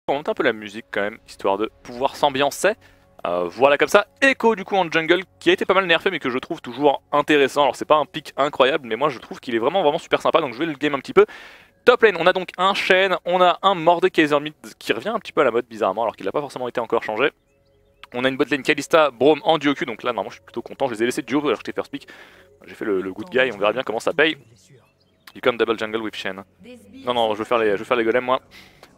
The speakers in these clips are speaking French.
On monte un peu la musique quand même, histoire de pouvoir s'ambiancer. Voilà comme ça, Echo du coup en jungle qui a été pas mal nerfé mais que je trouve toujours intéressant. Alors c'est pas un pick incroyable mais moi je trouve qu'il est vraiment super sympa, donc je vais le game un petit peu. Top lane, on a donc un Shen, on a un Mordekaiser mid qui revient un petit peu à la mode bizarrement alors qu'il n'a pas forcément été encore changé. On a une botlane Kalista, Braum en duo Q, donc là normalement je suis plutôt content, je les ai laissés duo alors que j'étais first pick. J'ai fait le good guy, on verra bien comment ça paye. You can double jungle with Shen. Non, je vais faire les golems moi.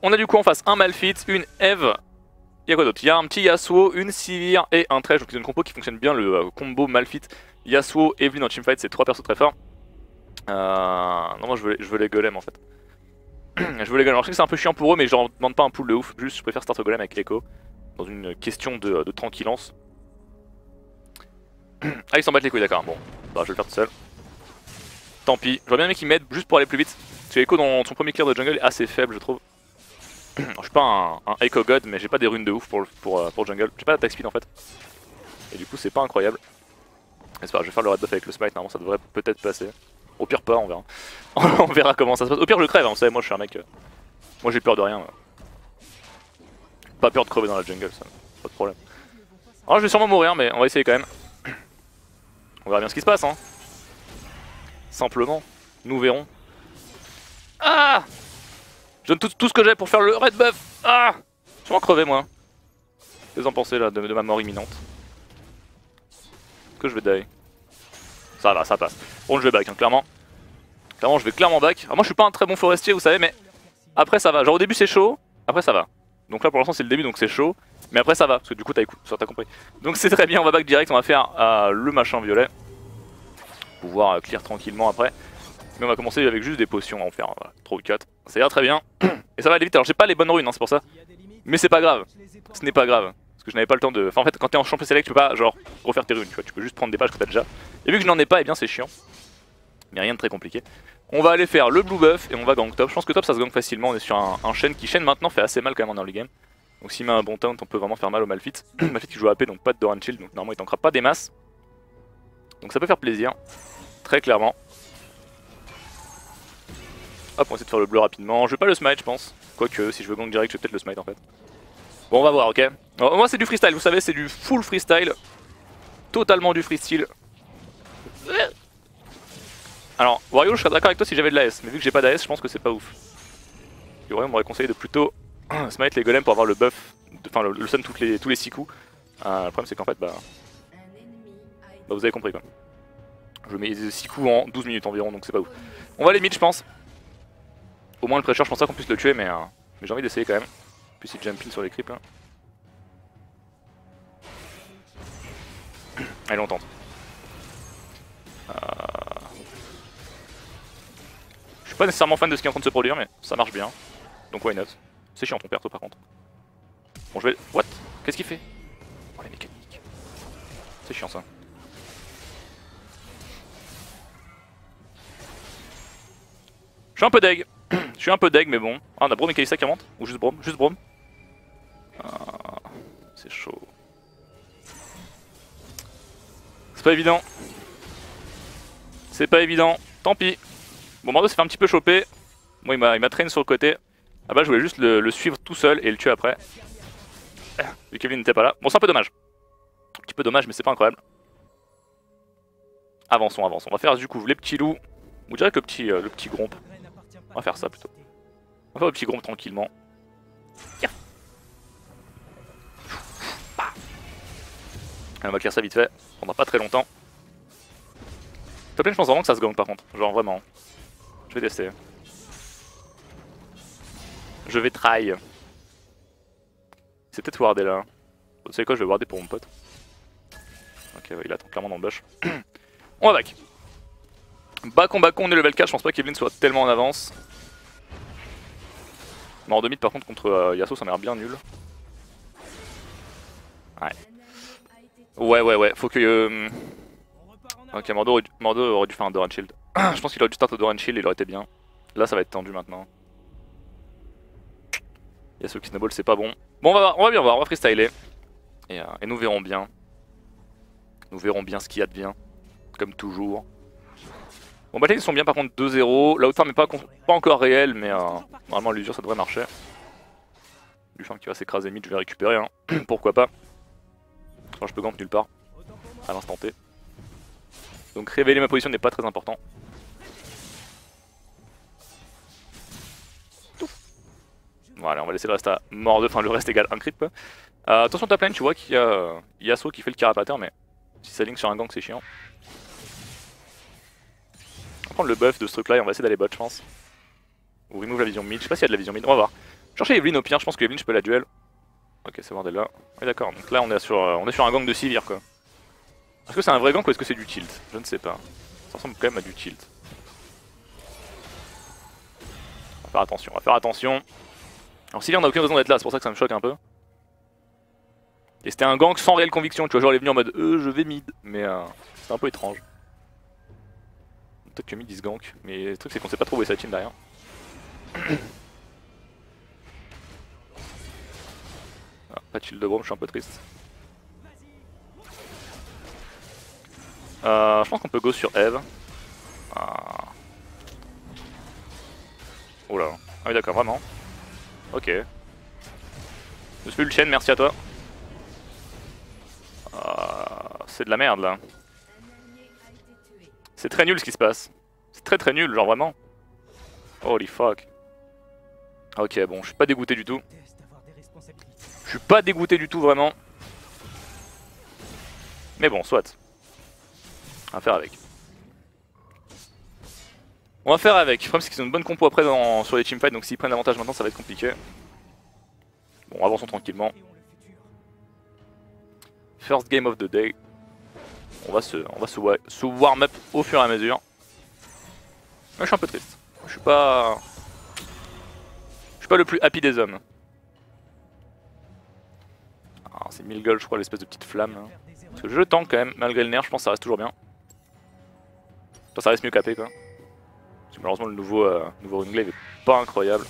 On a du coup en face un Malphite, une Eve. Il y a quoi d'autre? Il y a un petit Yasuo, une Sivir et un Thresh, donc c'est une compo qui fonctionne bien, le combo Malphite, Yasuo, Evelynn en teamfight, c'est 3 persos très forts. Non, moi je veux les golems en fait. Je veux les golems, alors je sais que c'est un peu chiant pour eux mais je leur demande pas un pool de ouf, juste je préfère start au golem avec Echo, dans une question de tranquillance. Ah ils s'en battent les couilles, d'accord, bon, bah je vais le faire tout seul. Tant pis, j'aurais bien aimé qu'il m'aide juste pour aller plus vite, parce que Echo dans son premier clear de jungle est assez faible je trouve. Je suis pas un Echo God mais j'ai pas des runes de ouf pour jungle, j'ai pas d'attack speed en fait. Et du coup c'est pas incroyable. C'est pas grave, je vais faire le red buff avec le smite, normalement ça devrait peut-être passer. Au pire pas, on verra. On verra comment ça se passe. Au pire je crève, hein, vous savez, moi je suis un mec... Moi j'ai peur de rien. Pas peur de crever dans la jungle, ça, pas de problème. Alors je vais sûrement mourir mais on va essayer quand même. On verra bien ce qui se passe hein. Simplement, nous verrons. Ah! Je donne tout ce que j'ai pour faire le red buff. Ah! Je vais en crever moi. Qu'est-ce que vous en pensez là de ma mort imminente? Est-ce que je vais die? Ça va, ça passe. Bon je vais back hein, clairement. Clairement je vais clairement back. Alors moi je suis pas un très bon forestier vous savez mais après ça va. Genre au début c'est chaud, après ça va. Donc là pour l'instant c'est le début donc c'est chaud. Mais après ça va, parce que du coup t'as compris. Donc c'est très bien, on va back direct, on va faire le machin violet. Pouvoir clear tranquillement après. Mais on va commencer avec juste des potions, on va en faire 3 ou 4. Ça ira très bien. Et ça va aller vite, alors j'ai pas les bonnes runes hein, c'est pour ça. Mais c'est pas grave, ce n'est pas grave. Parce que je n'avais pas le temps de... Enfin en fait quand t'es en champion select tu peux pas genre refaire tes runes, tu vois. Tu peux juste prendre des pages que t'as déjà. Et vu que je n'en ai pas, et bien c'est chiant. Mais rien de très compliqué. On va aller faire le blue buff et on va gank top. Je pense que top ça se gank facilement, on est sur un Shen qui Shen maintenant fait assez mal quand même en early game. Donc s'il met un bon taunt on peut vraiment faire mal au Malphite. Malphite qui joue AP donc pas de Doran Shield donc normalement il tankera pas des masses. Donc ça peut faire plaisir, très clairement. Hop on essaie de faire le bleu rapidement, je vais pas le smite je pense. Quoique si je veux gank direct je vais peut-être le smite en fait. Bon on va voir ok. Alors, moi c'est du freestyle, vous savez c'est du full freestyle. Totalement du freestyle. Alors Wario je serais d'accord avec toi si j'avais de l'AS, mais vu que j'ai pas d'AS je pense que c'est pas ouf. Et Wario m'aurait conseillé de plutôt smite les golems pour avoir le buff, enfin le stun tous les 6 coups. Le problème c'est qu'en fait bah vous avez compris quoi. Je mets 6 coups en 12 minutes environ donc c'est pas ouf. On va aller mid je pense. Au moins le pressure je pense pas qu'on puisse le tuer mais j'ai envie d'essayer quand même. Puis il jump in sur les creeps là. Allez on tente. Je suis pas nécessairement fan de ce qui est en train de se produire mais ça marche bien. Donc why not. C'est chiant ton perso par contre. Bon je vais... What? Qu'est-ce qu'il fait? Oh les mécaniques. C'est chiant ça. Je suis un peu deg. Je suis un peu deg mais bon. Ah on a Braum et Kalista qui remontent? Ou juste Braum? Juste Braum. C'est chaud. C'est pas évident. C'est pas évident. Tant pis. Bon Mardo s'est fait un petit peu choper. Moi il m'a traîné sur le côté. Ah bah je voulais juste le suivre tout seul et le tuer après. Vu qu'Evelynn n'était pas là. Bon c'est un peu dommage. Un petit peu dommage mais c'est pas incroyable. Avançons. On va faire du coup les petits loups. Ou dirais que le petit gromp. On va faire ça plutôt. On va faire le petit gromp tranquillement. Yeah. On va clear ça vite fait. Ça prendra pas très longtemps. Top lane je pense vraiment que ça se gagne par contre. Genre vraiment. Je vais tester. Je vais try. C'est peut-être wardé là. Vous savez quoi, je vais warder pour mon pote. Ok, ouais, il attend clairement dans le bush. On va back. Back on est level 4, je pense pas qu'Evelynn soit tellement en avance. Mort de mid par contre contre Yasuo ça m'a l'air bien nul. Ouais, faut que... Ok, Mordo aurait dû faire un Doran Shield. Je pense qu'il aurait dû start au Doran Shield, il aurait été bien. Là ça va être tendu maintenant. Yasuo qui snowball c'est pas bon. Bon on va bien voir, on va freestyler. Et nous verrons bien. Nous verrons bien ce qui advient. Comme toujours. Bon bah ils sont bien par contre 2-0. La haute farm n'est pas encore réelle mais normalement l'usure ça devrait marcher. Buffin qui va s'écraser mid, je vais récupérer, hein. Pourquoi pas. Enfin, je peux gank nulle part, à l'instant T. Donc révéler ma position n'est pas très important. Voilà, on va laisser le reste à mort 2, enfin le reste égale un creep quoi. Attention top lane, tu vois qu'il y a Yasuo qui fait le carapateur, mais si ça ligne sur un gank c'est chiant. On va prendre le buff de ce truc là et on va essayer d'aller bot je pense. Ou remove la vision mid, je sais pas s'il y a de la vision mid, on va voir. Chercher Evelyn au pire, je pense que Evelyn je peux la duel. Ok c'est bon, elle est là. Oui d'accord, donc là on est sur un gank de Sivir quoi. Est-ce que c'est un vrai gank ou est-ce que c'est du tilt? Je ne sais pas. Ça ressemble quand même à du tilt. On va faire attention, on va faire attention. Alors Sivir n'a aucune raison d'être là, c'est pour ça que ça me choque un peu. Et c'était un gank sans réelle conviction, tu vois, genre il est venu en mode je vais mid, mais c'est un peu étrange. Peut-être que mid il se gank, mais le truc c'est qu'on sait pas trop où est sa team derrière. Ah, pas de shield de Braum, je suis un peu triste. Je pense qu'on peut go sur Eve. Ah. Oh là. Ah oui d'accord, vraiment. Ok. Je suis le chaîne, merci à toi. C'est de la merde là. C'est très nul ce qui se passe. C'est très très nul, genre vraiment. Holy fuck. Ok bon, je suis pas dégoûté du tout. Je suis pas dégoûté du tout vraiment. Mais bon, soit. On va faire avec. On va faire avec. Le problème c'est qu'ils ont une bonne compo après sur les teamfights, donc s'ils prennent l'avantage maintenant ça va être compliqué. Bon, avançons tranquillement. First game of the day. On va se warm up au fur et à mesure. Moi je suis un peu triste. Je suis pas le plus happy des hommes. Ah, c'est 1000 gold je crois, l'espèce de petite flamme là. Parce que le jeu tank quand même, malgré le nerf, je pense que ça reste toujours bien. Enfin, ça reste mieux capé quoi. Parce que malheureusement le nouveau Runglaive est pas incroyable.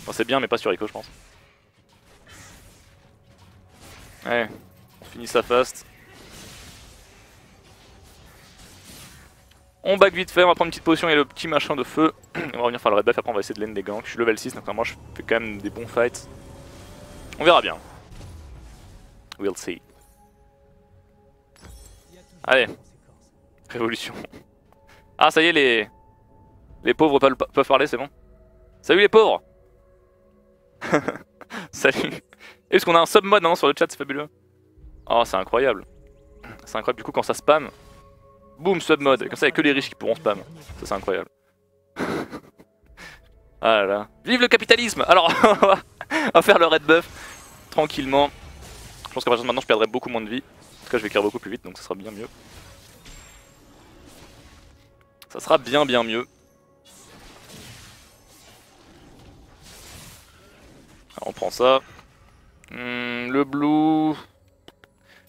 Enfin, c'est bien mais pas sur Echo je pense. Ouais, on finit ça fast. On back vite fait, on va prendre une petite potion et le petit machin de feu. On va revenir faire le red buff, après on va essayer de lane des ganks. Je suis level 6 donc moi je fais quand même des bons fights. On verra bien. We'll see. Allez. Révolution. Ah ça y est, les pauvres peuvent parler, c'est bon. Salut les pauvres. Salut. Est-ce qu'on a un sub mode hein, sur le chat, c'est fabuleux. Oh c'est incroyable. C'est incroyable du coup quand ça spam. Boum, sub mode, comme ça il n'y a que les riches qui pourront spam. Ça c'est incroyable. Ah là là. Vive le capitalisme. Alors on va faire le red buff tranquillement. Je pense qu'à partir de maintenant je perdrai beaucoup moins de vie. En tout cas je vais cuire beaucoup plus vite donc ça sera bien mieux. Ça sera bien mieux. Alors on prend ça. Le blue...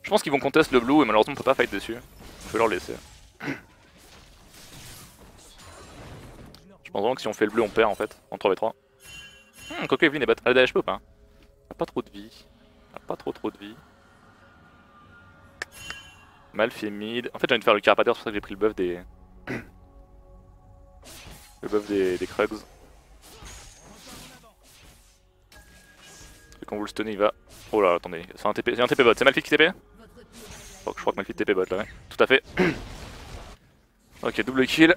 Je pense qu'ils vont contest le blue et malheureusement on peut pas fight dessus. On peut leur laisser. Je pense vraiment que si on fait le bleu on perd en fait, en 3v3. Quoique Evelyn est bête. Elle a des HP ou pas? Elle a pas trop de vie. Elle a pas trop de vie. Malf est mid. En fait j'ai envie de faire le carapateur, c'est pour ça que j'ai pris le buff des... des Krugs. Et quand vous le stunner il va... Oh là attendez, c'est un TP bot, c'est Malphite qui TP? Oh, je crois que Malphite TP bot là ouais, tout à fait. Ok, double kill.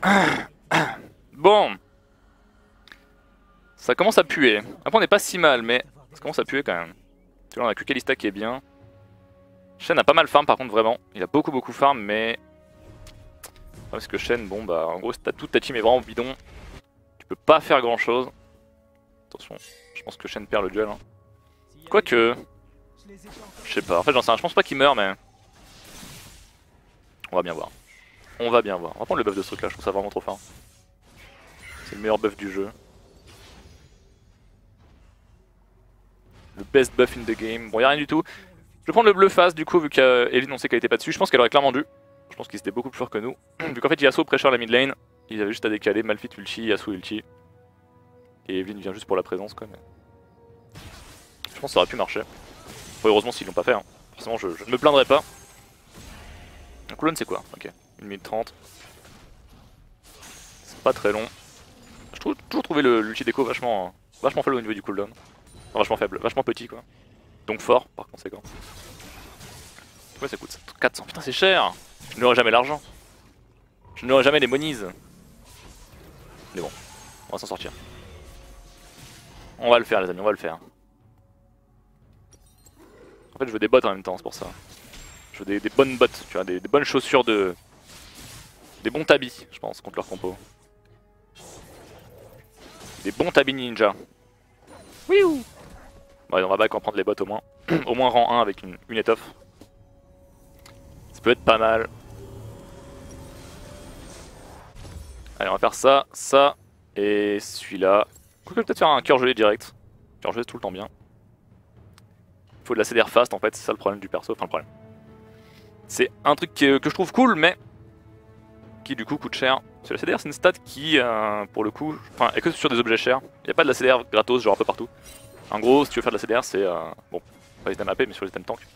Bon. Ça commence à puer. Après on n'est pas si mal mais ça commence à puer quand même. Là on a que Kalista qui est bien. Shen a pas mal farm par contre vraiment. Il a beaucoup farm mais... Parce que Shen, bon bah en gros toute ta team est vraiment bidon. Tu peux pas faire grand chose. Attention, je pense que Shen perd le duel. Hein. Quoique... Je sais pas, en fait j'en sais rien, je pense pas qu'il meurt mais... On va bien voir. On va bien voir. On va prendre le buff de ce truc là, je trouve ça vraiment trop fort. C'est le meilleur buff du jeu. Le best buff in the game. Bon y'a rien du tout. Je vais prendre le bleu face du coup vu qu'Evelyn on sait qu'elle était pas dessus. Je pense qu'elle aurait clairement dû. Je pense qu'ils étaient beaucoup plus forts que nous. Vu qu'en fait Yasuo pressure la mid lane. Ils avaient juste à décaler, Malphite ulti, Yasuo ulti. Et Evelyn vient juste pour la présence quoi mais... Je pense que ça aurait pu marcher. Bon, heureusement s'ils l'ont pas fait. Hein. Forcément je ne me plaindrai pas. Un cooldown c'est quoi? Ok, 1 minute 30. C'est pas très long. Je trouve toujours trouvé l'ulti d'écho vachement vachement faible au niveau du cooldown. Enfin, vachement faible, vachement petit quoi. Donc fort par conséquent. Ouais, ça coûte 400, putain c'est cher. Je n'aurai jamais l'argent. Je n'aurai jamais les monies. Mais bon, on va s'en sortir. On va le faire les amis, on va le faire. En fait je veux des bottes en même temps, c'est pour ça. Je veux des bonnes bottes, tu vois, des bonnes chaussures de... Des bons tabis, je pense, contre leur compo. Des bons tabis ninja. Wiouh. Ouais, on va back en prendre les bottes au moins. Au moins rang 1 avec une étoffe. Ça peut être pas mal. Allez, on va faire ça, ça et celui-là. On peut peut-être faire un cœur gelé direct. Cœur gelé, c'est tout le temps bien. Il faut de la CDR fast en fait, c'est ça le problème du perso. Enfin, le problème. C'est un truc que je trouve cool, mais qui du coup coûte cher. Parce que la CDR, c'est une stat qui, pour le coup, enfin, est que sur des objets chers. Il n'y a pas de la CDR gratos, genre un peu partout. En gros, si tu veux faire de la CDR, c'est bon, pas les items AP, mais sur les items tank.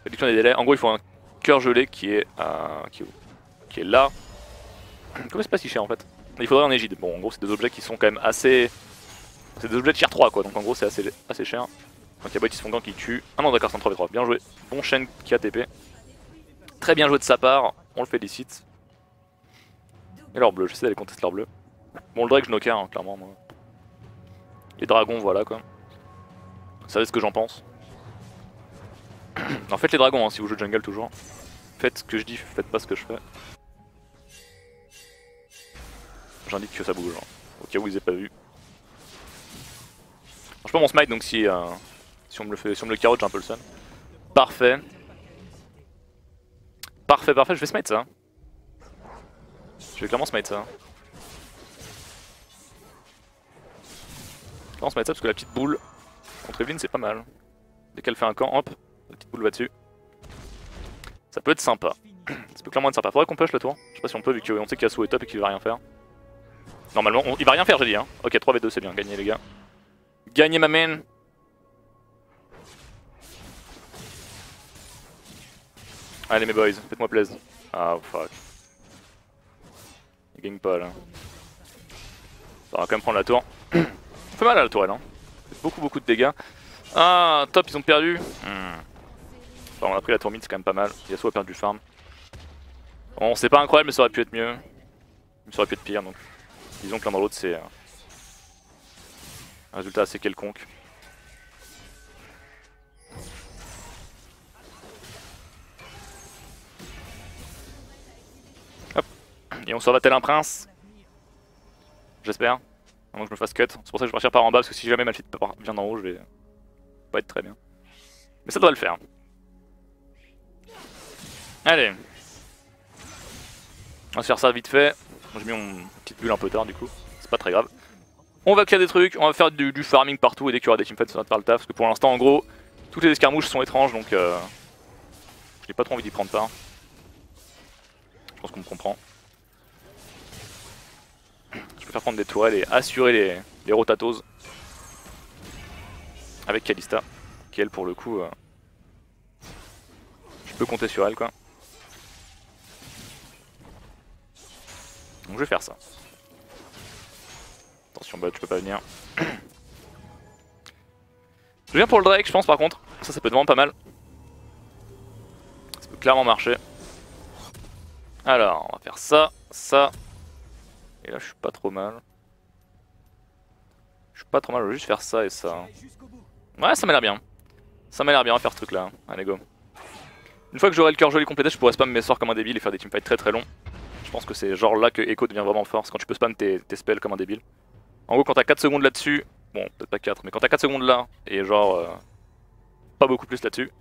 Réduction des délais. En gros, il faut un cœur gelé qui est là. Comment c'est pas si cher en fait? Il faudrait un égide. Bon, en gros, c'est des objets qui sont quand même assez. C'est des objets de tier 3 quoi, donc en gros, c'est assez cher. Donc il y a Boitis qui tue. Ah non, d'accord, c'est un 3v3. Bien joué. Bon Shen qui a TP. Très bien joué de sa part, on le félicite. Et leur bleu, j'essaie d'aller contester leur bleu. Bon, le Drake, je knocker, hein, clairement. Moi. Les dragons, voilà quoi. Vous savez ce que j'en pense. En fait, les dragons, hein, si vous jouez jungle toujours. Faites ce que je dis, faites pas ce que je fais. J'indique que ça bouge, hein, au cas où ils aient pas vu. Je peux mon smite, donc si on me le carotte, j'ai un peu le sun. Parfait. Parfait, parfait, je vais smite ça. Je vais clairement smite ça. On se met ça parce que la petite boule contre Evelyn c'est pas mal. Dès qu'elle fait un camp, hop, la petite boule va dessus. Ça peut être sympa. Ça peut clairement être sympa. Faudrait qu'on push le tour. Je sais pas si on peut vu qu'on sait qu'Yasuo est top et qu'il va rien faire. Normalement, il va rien faire j'ai dit hein. Ok 3v2 c'est bien, gagné les gars. Gagné ma main. Allez mes boys, faites-moi plaisir. Ah fuck. Il gagne pas là. Ça va quand même prendre la tour. On fait mal à la tourelle hein. Beaucoup de dégâts. Ah top, ils ont perdu. Enfin, on a pris la tour mid, c'est quand même pas mal. Yasuo a perdu du farm. Bon c'est pas incroyable mais ça aurait pu être mieux. Ça aurait pu être pire donc. Disons que l'un dans l'autre c'est un résultat assez quelconque. Hop. Et on se va tel un prince. J'espère. Avant que je me fasse cut. C'est pour ça que je vais partir par en bas parce que si jamais Malphite vient d'en haut je vais pas être très bien. Mais ça doit le faire. Allez. On va se faire ça vite fait. J'ai mis mon petite bulle un peu tard du coup. C'est pas très grave. On va créer des trucs, on va faire du farming partout et dès qu'il y aura des teamfights ça va faire le taf. Parce que pour l'instant en gros, toutes les escarmouches sont étranges donc j'ai pas trop envie d'y prendre part. Je pense qu'on me comprend. Je peux faire prendre des tourelles et assurer les rotatoses. Avec Kalista, qui elle pour le coup, je peux compter sur elle quoi. Donc je vais faire ça. Attention bot, je peux pas venir. Je viens pour le Drake je pense par contre, ça peut être vraiment pas mal. Ça peut clairement marcher. Alors on va faire ça, ça. Et là je suis pas trop mal. Je suis pas trop mal, je vais juste faire ça et ça. Ouais ça m'a l'air bien. Ça m'a l'air bien à faire ce truc là, allez go. Une fois que j'aurai le cœur joli complété je pourrai spam mes sorts comme un débile et faire des teamfights très longs. Je pense que c'est genre là que Echo devient vraiment fort, c'est quand tu peux spam tes spells comme un débile. En gros quand t'as 4 secondes là-dessus, bon peut-être pas 4 mais quand t'as 4 secondes là et genre pas beaucoup plus là-dessus,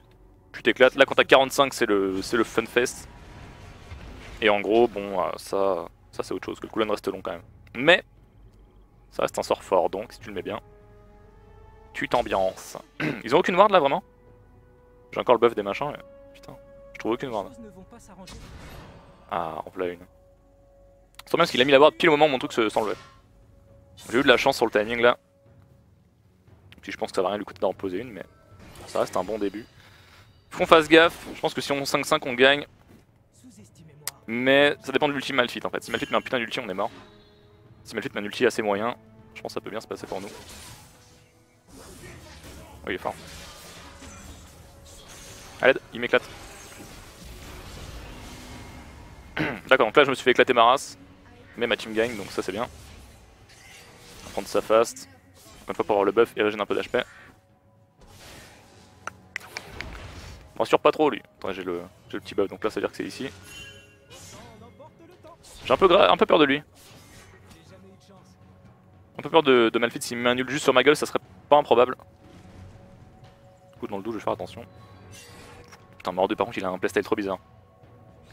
tu t'éclates. Là quand t'as 45 c'est le fun fest. Et en gros bon ça c'est autre chose, que le cooldown reste long quand même. Mais ça reste un sort fort donc si tu le mets bien, tu t'ambiances. Ils ont aucune ward là vraiment? J'ai encore le buff des machins mais putain, je trouve aucune ward. Ah en voilà une. C'est trop bien parce qu'il a mis la ward pile au moment où mon truc s'enlevait. J'ai eu de la chance sur le timing là. Puis je pense que ça va rien lui coûter d'en poser une mais ça reste un bon début. Faut qu'on fasse gaffe, je pense que si on 5-5 on gagne. Mais ça dépend de l'ultime Malphite en fait. Si Malphite met un putain d'ulti on est mort. Si Malphite met un ulti assez moyen, Je pense que ça peut bien se passer pour nous. Oh, il est fort. À l'aide, il m'éclate. D'accord, donc là je me suis fait éclater ma race. Mais ma team gagne, donc ça c'est bien. On va prendre ça fast. Encore une fois pour avoir le buff et régénérer un peu d'HP. On rassure pas trop lui. Attends, j'ai le petit buff, donc là ça veut dire que c'est ici. J'ai un peu peur de lui. Un peu peur de Malphite, s'il me met un nul juste sur ma gueule, ça serait pas improbable. Du coup dans le dos je vais faire attention. Putain, Mordeux par contre il a un playstyle trop bizarre.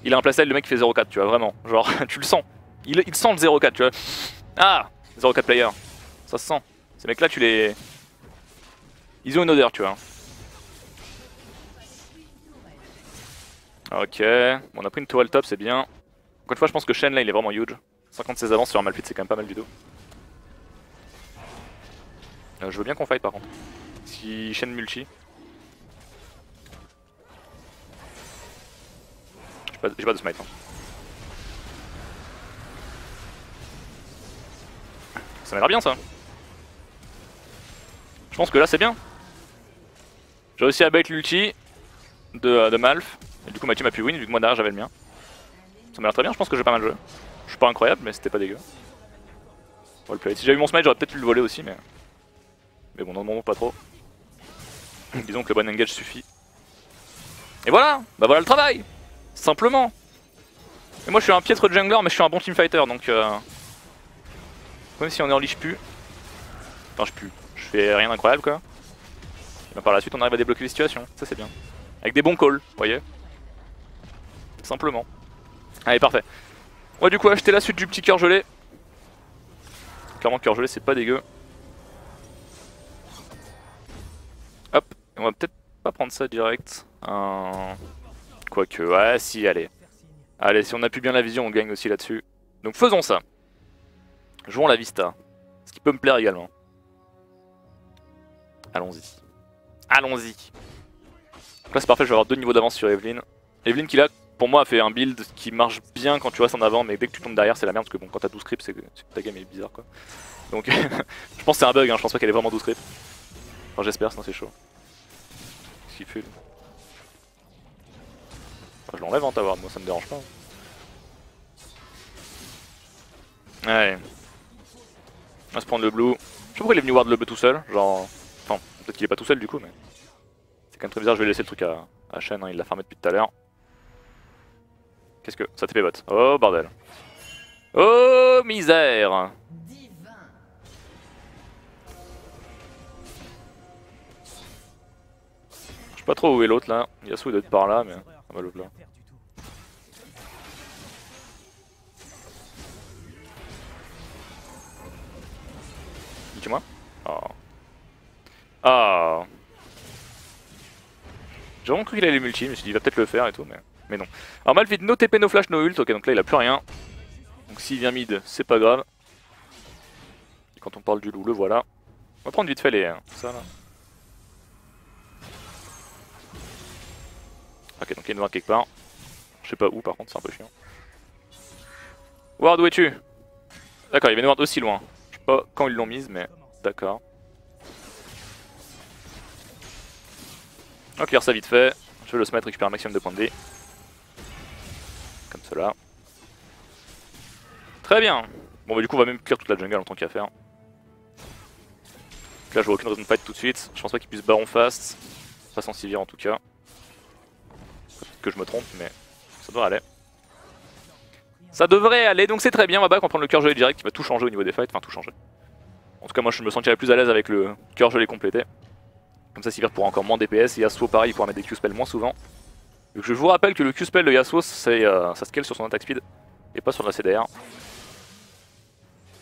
Il a un playstyle, le mec qui fait 0-4, tu vois, vraiment. Genre, tu le sens. Il sent le 0-4, tu vois. Ah, 0-4 player. Ça se sent. Ces mecs là tu les... Ils ont une odeur, tu vois. Ok, bon, on a pris une tourelle top, c'est bien. Encore une fois je pense que Shen là il est vraiment huge. 56 avances sur un Malphite c'est quand même pas mal du tout. Je veux bien qu'on fight par contre. Si Shen multi. J'ai pas de smite. Hein. Ça m'aidera bien ça. Je pense que là c'est bien. J'ai réussi à bait l'ulti de Malf. Et du coup ma team a pu win vu que moi derrière j'avais le mien. Ça m'a l'air très bien, je pense que j'ai pas mal joué. Je suis pas incroyable mais c'était pas dégueu. Roleplay. Si j'avais eu mon smite j'aurais peut-être pu le voler aussi mais... Mais bon dans le moment pas trop. Disons que le bon engage suffit. Et voilà. Bah voilà le travail. Simplement. Et moi je suis un piètre jungler mais je suis un bon teamfighter donc même si on est en liche pu. Enfin je fais rien d'incroyable quoi. Et bah par la suite on arrive à débloquer les situations, ça c'est bien. Avec des bons calls, vous voyez. Simplement. Allez parfait. On va du coup acheter la suite du petit cœur gelé. Clairement cœur gelé c'est pas dégueu. Hop, et on va peut-être pas prendre ça direct. Quoique, ouais si allez. Allez si on appuie bien la vision on gagne aussi là-dessus. Donc faisons ça. Jouons la vista. Ce qui peut me plaire également. Allons-y. Allons-y. Donc là c'est parfait, je vais avoir 2 niveaux d'avance sur Evelyn. Evelyn qui là pour moi a fait un build qui marche bien quand tu restes en avant mais dès que tu tombes derrière c'est la merde parce que bon quand t'as 12 creeps c'est que ta game est bizarre quoi. Donc je pense que c'est un bug, hein. Je pense pas qu'elle ait vraiment 12 creeps. Enfin j'espère sinon c'est chaud. Qu'est-ce qu'il fait lui? Enfin, je l'enlève en tavard, moi ça me dérange pas. Ouais. On va se prendre le blue. Je sais pas pourquoi il est venu ward le bleu tout seul, genre... Enfin, peut-être qu'il est pas tout seul du coup mais... C'est quand même très bizarre, je vais laisser le truc à Shen, hein. Il l'a farmé depuis tout à l'heure. Qu'est-ce que... Ça TP bot. Oh bordel. Oh misère. Je sais pas trop où est l'autre là. Yasuo il doit être par là mais... Ah bah l'autre là. Dis-moi. Oh. Ah. J'ai vraiment cru qu'il allait multi, je me suis dit il va peut-être le faire et tout, mais non. Alors Malphite, no TP, no flash, no ult, ok donc là il a plus rien. Donc s'il vient mid, c'est pas grave. Et quand on parle du loup, le voilà. On va prendre vite fait les... ça là. Ok donc il y a une ward quelque part. Je sais pas où par contre, c'est un peu chiant. Ward où es-tu? D'accord, il y avait une ward aussi loin. Je sais pas quand ils l'ont mise mais d'accord. On va clear ça vite fait. Je vais le smite récupérer un maximum de points de vie. Comme cela. Très bien. Bon bah du coup on va même clear toute la jungle en tant qu'affaire. Là je vois aucune raison de fight tout de suite. Je pense pas qu'il puisse baron fast. Pas sans sivir en tout cas. Peut-être que je me trompe mais ça devrait aller. Ça devrait aller donc c'est très bien. On va back, on va prendre le cœur gelé direct qui va tout changer au niveau des fights. Enfin tout changer. En tout cas moi je me sentirais plus à l'aise avec le cœur gelé complété. Comme ça Sivir pourra encore moins DPS et Yasuo pareil il pourra mettre des Q-spells moins souvent. Donc je vous rappelle que le Q-spell de Yasuo ça scale sur son attack speed et pas sur la CDR.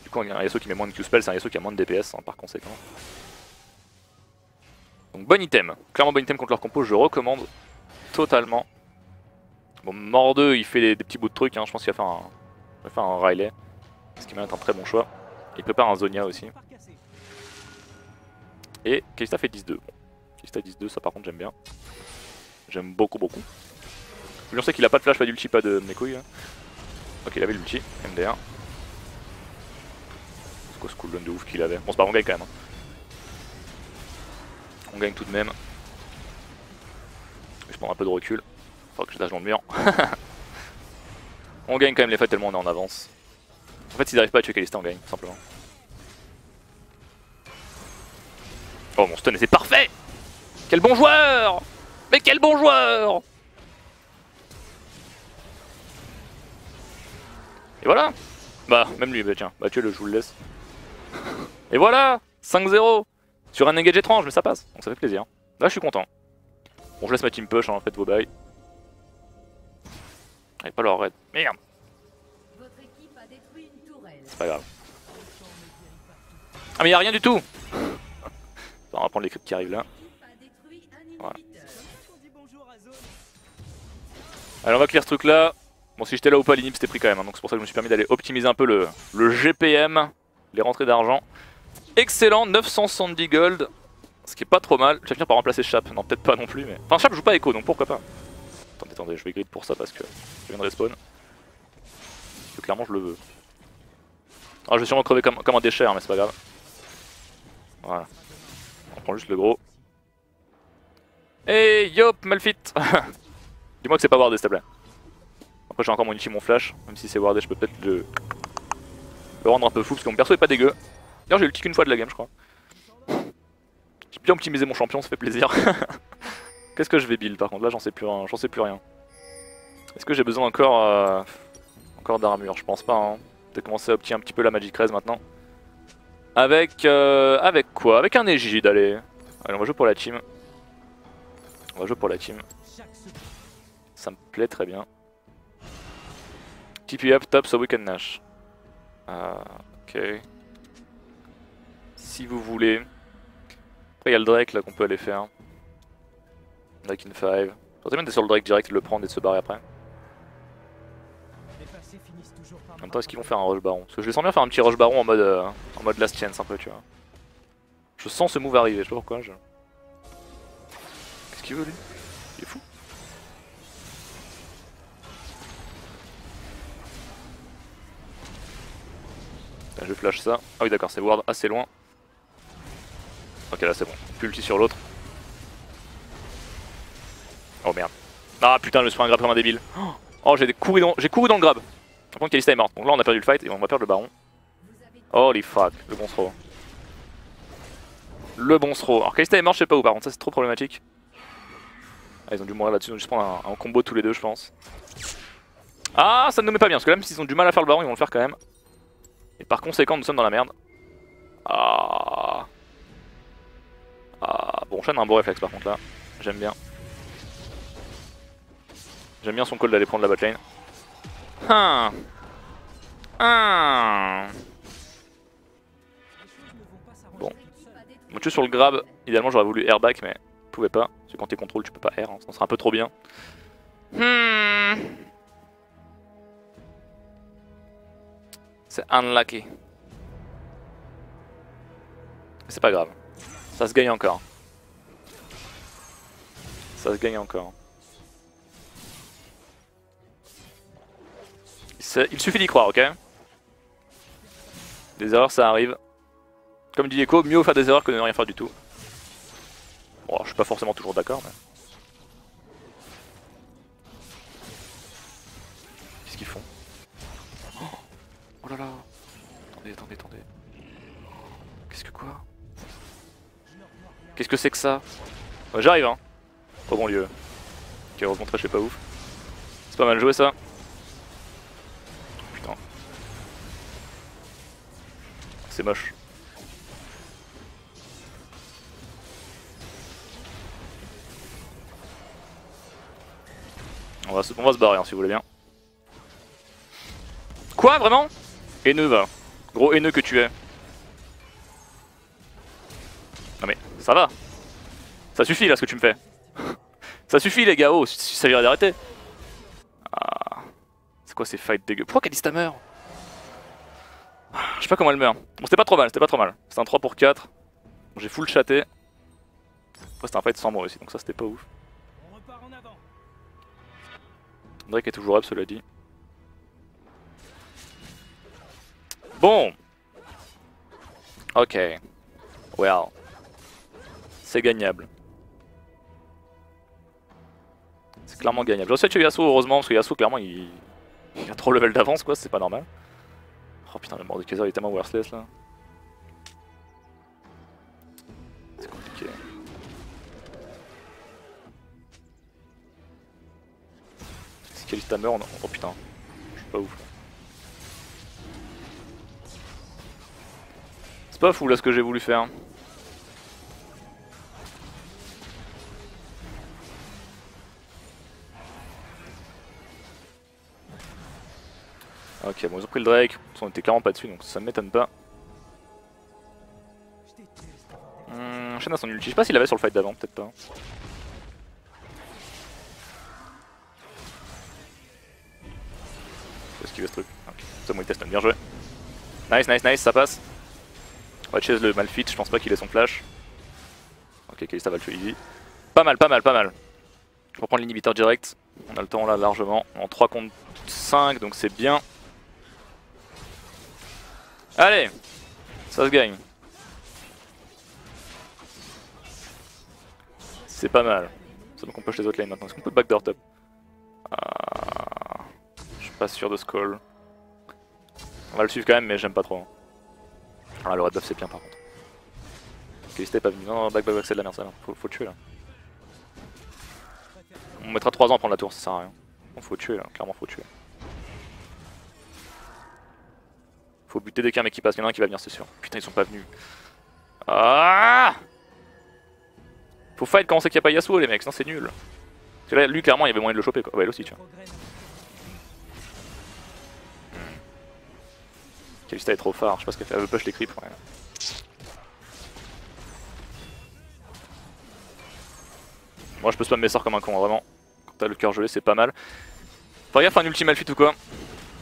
Du coup un Yasuo qui met moins de Q-spell c'est un Yasuo qui a moins de DPS hein, par conséquent. Donc bon item, clairement bon item contre leur compo, je recommande totalement. Bon Mordeux il fait des petits bouts de trucs, hein. Je pense qu'il va faire un Riley, ce qui mérite un très bon choix. Il prépare un Zonia aussi. Et Kalista fait 10-2. Bon. Kalista 10-2 ça par contre j'aime bien. J'aime beaucoup. Je sais qu'il a pas de flash, pas d'ulti, pas de mes couilles. Ok il avait l'ulti, MDR. quoi ce cooldown de ouf qu'il avait. Bon c'est pas on gagne quand même. On gagne tout de même. Je prends un peu de recul. Faudra que je lâche dans le mur. On gagne quand même les fights tellement on est en avance. En fait s'ils n'arrivent pas à tuer Kalista on gagne tout simplement. Oh mon stun et c'est parfait. Quel bon joueur. Mais quel bon joueur. Et voilà. Bah même lui, bah tiens, bah tuez-le, je vous le laisse. Et voilà 5-0 sur un engage étrange mais ça passe, donc ça fait plaisir. Là je suis content. Bon je laisse ma team push, hein, faites vos bails. Allez pas leur raid, merde. C'est pas grave. Ah mais y'a rien du tout. On va prendre les creeps qui arrivent là. Voilà. Allez on va clear ce truc là. Bon si j'étais là ou pas l'inhib c'était pris quand même, hein, donc c'est pour ça que je me suis permis d'aller optimiser un peu le GPM, les rentrées d'argent. Excellent, 970 gold, ce qui est pas trop mal. Je vais finir par remplacer Chap, non peut-être pas non plus mais... Enfin Chap joue pas Echo donc pourquoi pas. Attendez, je vais grid pour ça parce que je viens de respawn. Parce que clairement je le veux. Ah je vais sûrement crever comme un déchet hein, mais c'est pas grave. Voilà. On prend juste le gros. Hey yop Malfit. Dis-moi que c'est pas wardé s'il te plaît. Après j'ai encore mon ulti, mon flash, même si c'est wardé je peux peut-être le rendre un peu fou parce que mon perso est pas dégueu. D'ailleurs j'ai ulti qu'une fois de la game je crois. J'ai bien optimisé mon champion, ça fait plaisir. Qu'est-ce que je vais build par contre, là j'en sais plus rien. Est-ce que j'ai besoin encore d'armure? Je pense pas hein. Peut-être commencer à optimiser un petit peu la Magic Res maintenant. Avec quoi? Avec un Égide, allez on va jouer pour la team. Ça me plaît très bien. TP up top so we can Nash. Ok. Si vous voulez. Après il y a le Drake là qu'on peut aller faire. Drake in 5. J'aurais bien d'être sur le Drake direct, de le prendre et de se barrer après. En même temps est-ce qu'ils vont faire un rush baron? Parce que je les sens bien faire un petit rush baron en mode last chance un peu tu vois. Je sens ce move arriver, je sais pas pourquoi. Qu'est-ce qu'il veut lui? Il est fou. Là, je flash ça. Ah oui d'accord c'est ward assez loin. Ok là c'est bon. Plus ulti sur l'autre. Oh merde. Ah putain je me suis pris un grab comme un débile. Oh j'ai couru dans le grab. Par contre Kalista est morte. Donc là on a perdu le fight et on va perdre le baron. Holy fuck, le bon throw. Le bon throw. Alors Kalista est morte je sais pas où par contre ça c'est trop problématique. Ah ils ont dû mourir là-dessus, donc je vais prendre un combo tous les deux je pense. Ah ça ne nous met pas bien parce que là même s'ils ont du mal à faire le baron ils vont le faire quand même. Et par conséquent nous sommes dans la merde. Ah bon Shen a un bon réflexe par contre là. J'aime bien. J'aime bien son call d'aller prendre la botlane. Bon. On tue sur le grab. Idéalement j'aurais voulu airback mais je pouvais pas. Parce que quand t'es contrôle tu peux pas air, hein. Ça serait un peu trop bien. C'est unlucky. C'est pas grave. Ça se gagne encore. Il suffit d'y croire, ok? Des erreurs ça arrive. Comme dit Echo, mieux faire des erreurs que de ne rien faire du tout. Bon, je suis pas forcément toujours d'accord, mais... Qu'est-ce qu'ils font? Oh là là. Attendez. Qu'est-ce que quoi? Qu'est-ce que c'est que ça? Ouais, j'arrive hein. Trop bon lieu. Ok, heureusement je sais pas ouf. C'est pas mal joué ça. Putain. C'est moche. On va se barrer hein, si vous voulez bien. Quoi vraiment? Haineux va. Gros haineux que tu es. Non mais ça va. Ça suffit là ce que tu me fais. Ça suffit les gars, oh, il s'agirait d'arrêter. Ah. C'est quoi ces fights dégueux? Pourquoi Kalista meurt? Je sais pas comment elle meurt. Bon c'était pas trop mal, C'était un 3 pour 4. J'ai full chaté. Après c'était un fight sans mort aussi, donc ça c'était pas ouf. Drake est toujours up cela dit. Bon. Ok. Well. C'est gagnable. C'est clairement gagnable. J'ai aussi tué Yasuo heureusement parce que Yasuo clairement il a trop level d'avance quoi, c'est pas normal. Oh putain le Mordekaiser il est tellement worthless là. C'est compliqué. Si Kalista meurt, oh putain, je suis pas ouf. C'est pas fou là ce que j'ai voulu faire. Ok, bon ils ont pris le Drake, on était clairement pas dessus donc ça m'étonne pas. Shen a son ulti, je sais pas s'il l'avait sur le fight d'avant, peut-être pas. Faut esquiver ce truc. Ok, c'est bon il teste, bien joué. Nice, nice, nice, ça passe. On va chase le Malphite, je pense pas qu'il ait son flash. Ok, Kalista va le tuer easy. Pas mal, pas mal, pas mal. Je vais prendre l'inhibiteur direct, on a le temps là largement. En 3 contre 5 donc c'est bien. Allez, ça se gagne. C'est pas mal. Ça donc on push les autres lanes maintenant. Est-ce qu'on peut backdoor top? Je suis pas sûr de ce call. On va le suivre quand même mais j'aime pas trop. Ah le red buff c'est bien par contre. Kalista est pas venu. Non, back c'est de la merde ça là. Faut le tuer là. On mettra 3 ans à prendre la tour, ça sert à rien. Bon, faut tuer là, clairement faut tuer. Faut buter dès qu'il y a un mec qui passe, il y en a un qui va venir c'est sûr. Putain ils sont pas venus. Ah, faut fight quand on sait qu'il n'y a pas Yasuo les mecs, sinon c'est nul. Parce que là lui clairement il y avait moyen de le choper quoi, ouais elle aussi tu vois. Kalista est trop fort, je sais pas ce qu'elle fait, elle veut push les creeps ouais. Moi je peux spam mes sorts comme un con vraiment. Quand t'as le cœur gelé c'est pas mal. Faut gaffe un ultime Malphite ou quoi.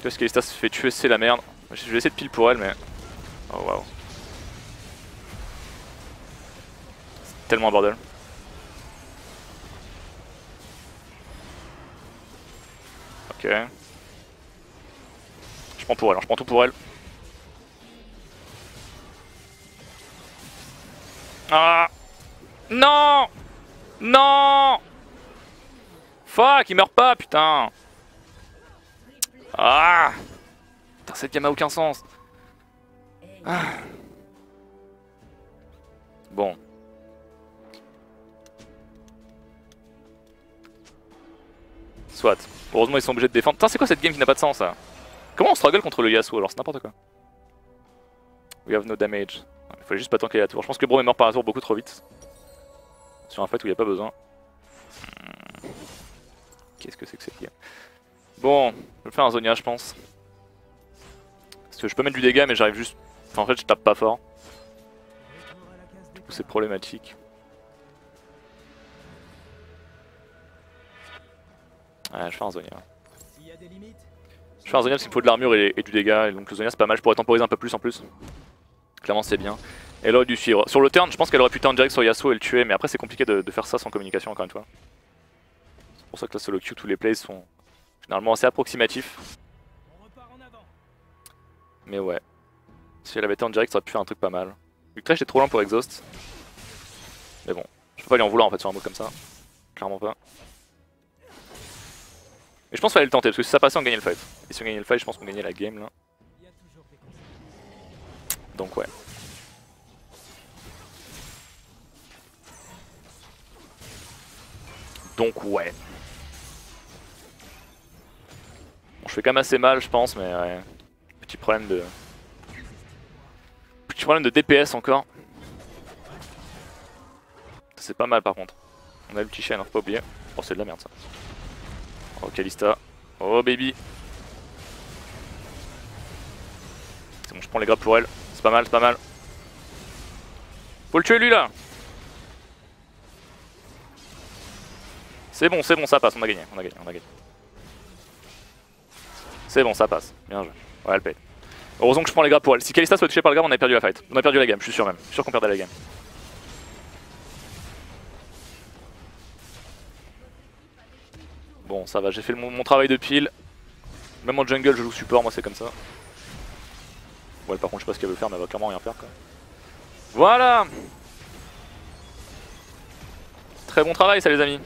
Parce que Kalista se fait tuer c'est la merde. Je vais essayer de pile pour elle mais... Oh waouh. C'est tellement un bordel. Ok. Je prends pour elle, je prends tout pour elle. Ah non. Non. Fuck, il meurt pas putain. Ah. Putain cette game a aucun sens. Ah. Bon. Soit. Heureusement ils sont obligés de défendre. Putain c'est quoi cette game qui n'a pas de sens ça? Comment on struggle contre le Yasuo alors? C'est n'importe quoi. We have no damage. Il fallait juste pas tanker la tour. Je pense que Braum est mort par la tour beaucoup trop vite. Sur un fight où il n'y a pas besoin. Qu'est-ce que c'est que cette game? Bon, je vais faire un Zonia je pense. Parce que je peux mettre du dégât mais j'arrive juste... Enfin en fait je tape pas fort. Du coup c'est problématique. Ouais, je vais faire un Zonia. Je fais un Zonia parce qu'il me faut de l'armure et du dégât, et donc le Zonia c'est pas mal, je pourrais temporiser un peu plus en plus. Clairement c'est bien. Elle aurait dû suivre. Sur le turn, je pense qu'elle aurait pu turn direct sur Yasuo et le tuer, mais après c'est compliqué de faire ça sans communication encore une fois. C'est pour ça que là solo queue, tous les plays sont généralement assez approximatifs. Mais ouais. Si elle avait turn direct ça aurait pu faire un truc pas mal. Vu que là j'étais trop loin pour exhaust. Mais bon, je peux pas lui en vouloir en fait sur un move comme ça. Clairement pas. Mais je pense qu'il fallait le tenter parce que si ça passait on gagnait le fight. Et si on gagnait le fight je pense qu'on gagnait la game là. Donc ouais. Donc ouais. Bon, je fais quand même assez mal je pense mais ouais. Petit problème de... Petit problème de DPS encore. C'est pas mal par contre. On a le petit chien, hein, faut pas oublier. Oh c'est de la merde ça. Oh Kalista. Oh baby. C'est bon je prends les grappes pour elle. C'est pas mal, c'est pas mal. Faut le tuer lui là. C'est bon, ça passe, on a gagné, on a gagné, on a gagné. C'est bon, ça passe, bien joué. Ouais, elle paye. Heureusement que je prends les grappes pour elle. Si Kalista soit touchée par le grab, on a perdu la fight. On a perdu la game, je suis sûr même. Je suis sûr qu'on perdait la game. Bon, ça va, j'ai fait mon travail de pile. Même en jungle, je joue support, moi c'est comme ça. Ouais, par contre, je sais pas ce qu'elle veut faire, mais elle va clairement rien faire quoi. Voilà. Très bon travail ça les amis.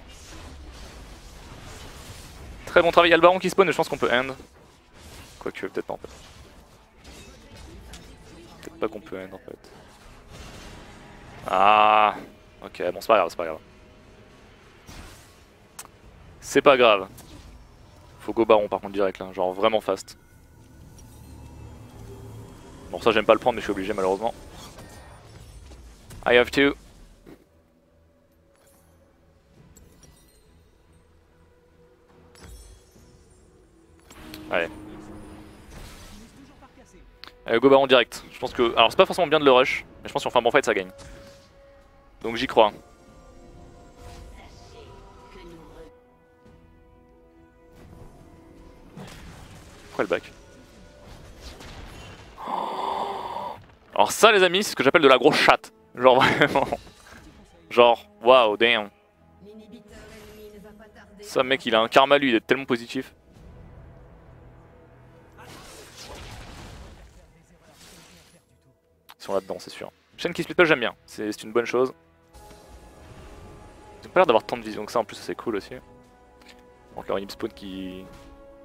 Très bon travail, il y a le baron qui spawn et je pense qu'on peut end. Quoique, peut-être pas en fait. Peut-être pas qu'on peut end en fait. Ah. Ok, bon c'est pas grave, c'est pas grave. C'est pas grave. Faut go baron par contre direct là, genre vraiment fast. Bon ça j'aime pas le prendre mais je suis obligé malheureusement. I have to. Allez. Allez go baron direct. Je pense que... Alors c'est pas forcément bien de le rush, mais je pense qu'on fait un bon fight ça gagne. Donc j'y crois. Pourquoi le back? Alors ça les amis c'est ce que j'appelle de la grosse chatte. Genre vraiment. Genre waouh damn. Ça mec il a un karma lui, il est tellement positif. Ils sont là-dedans c'est sûr. Chaîne qui split pas j'aime bien, c'est une bonne chose. Ils ont pas l'air d'avoir tant de vision que ça en plus c'est cool aussi. Donc leur inhib spawn qui...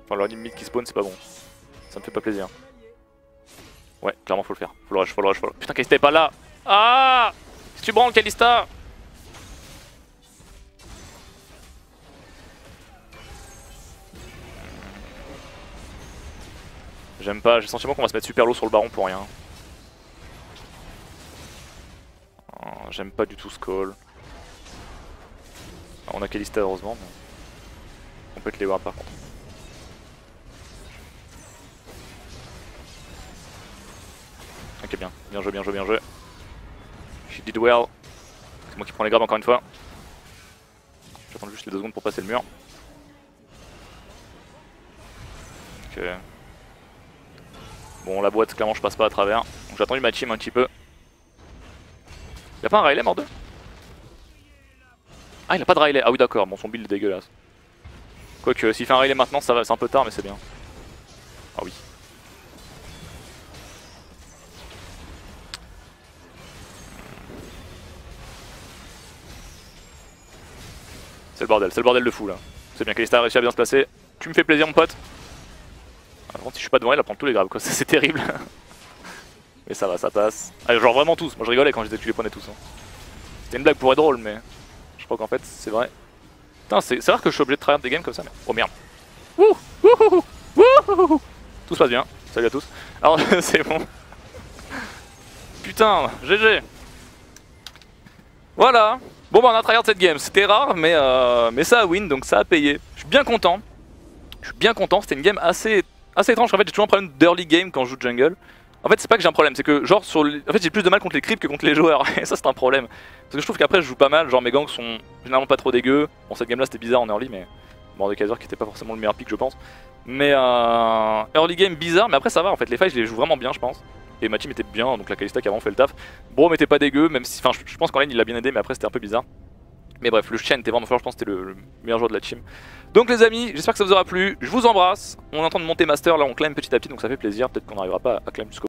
Enfin leur inhib mid qui spawn c'est pas bon. Ça me fait pas plaisir. Ouais clairement faut le faire, faut le rush, faut le rush, faut le... Putain Kalista est pas là. Ah si tu branles Kalista. J'aime pas, j'ai le sentiment qu'on va se mettre super low sur le baron pour rien. J'aime pas du tout ce call. Alors, on a Kalista heureusement, mais on peut être les ward par contre. Ok bien, bien joué, bien joué, bien joué. She did well. C'est moi qui prends les grabs encore une fois. J'attends juste les 2 secondes pour passer le mur. Ok. Bon la boîte clairement je passe pas à travers. Donc j'ai attendu ma team un petit peu. Y'a pas un Riley mort 2? Ah il a pas de Riley, ah oui d'accord, bon son build est dégueulasse. Quoique s'il fait un Riley maintenant ça va, c'est un peu tard mais c'est bien. Ah oui. C'est le bordel de fou là. C'est bien Kalista a réussi à bien se placer. Tu me fais plaisir mon pote. Par contre si je suis pas devant elle prend tous les grabs quoi, c'est terrible. Mais ça va, ça passe. Ah, genre vraiment tous, moi je rigolais quand je disais que tu les prenais tous. Hein. C'était une blague pour être drôle mais je crois qu'en fait c'est vrai. Putain c'est rare que je suis obligé de tryhard des games comme ça mais... Oh merde. Wouh wouhou wouhou. Tout se passe bien, salut à tous. Alors c'est bon. Putain, GG. Voilà. Bon bah on a tryhard cette game, c'était rare mais ça a win donc ça a payé. Je suis bien content. Je suis bien content, c'était une game assez étrange. En fait j'ai toujours un problème d'early game quand je joue jungle. En fait c'est pas que j'ai un problème, c'est que genre sur les... En fait j'ai plus de mal contre les creeps que contre les joueurs. Et ça c'est un problème. Parce que je trouve qu'après je joue pas mal, genre mes ganks sont généralement pas trop dégueux. Bon cette game là c'était bizarre en early mais... Bon de Kaiser qui était pas forcément le meilleur pick je pense. Mais early game bizarre mais après ça va en fait, les fights je les joue vraiment bien je pense. Et ma team était bien, donc la Kalista qui a vraiment fait le taf. Brom était pas dégueu, même si... Enfin je pense qu'en lane il l'a bien aidé mais après c'était un peu bizarre. Mais bref, le Chen était vraiment fort, je pense que c'était le meilleur joueur de la team. Donc les amis, j'espère que ça vous aura plu, je vous embrasse. On est en train de monter master, là on climb petit à petit donc ça fait plaisir, peut-être qu'on n'arrivera pas à climb jusqu'au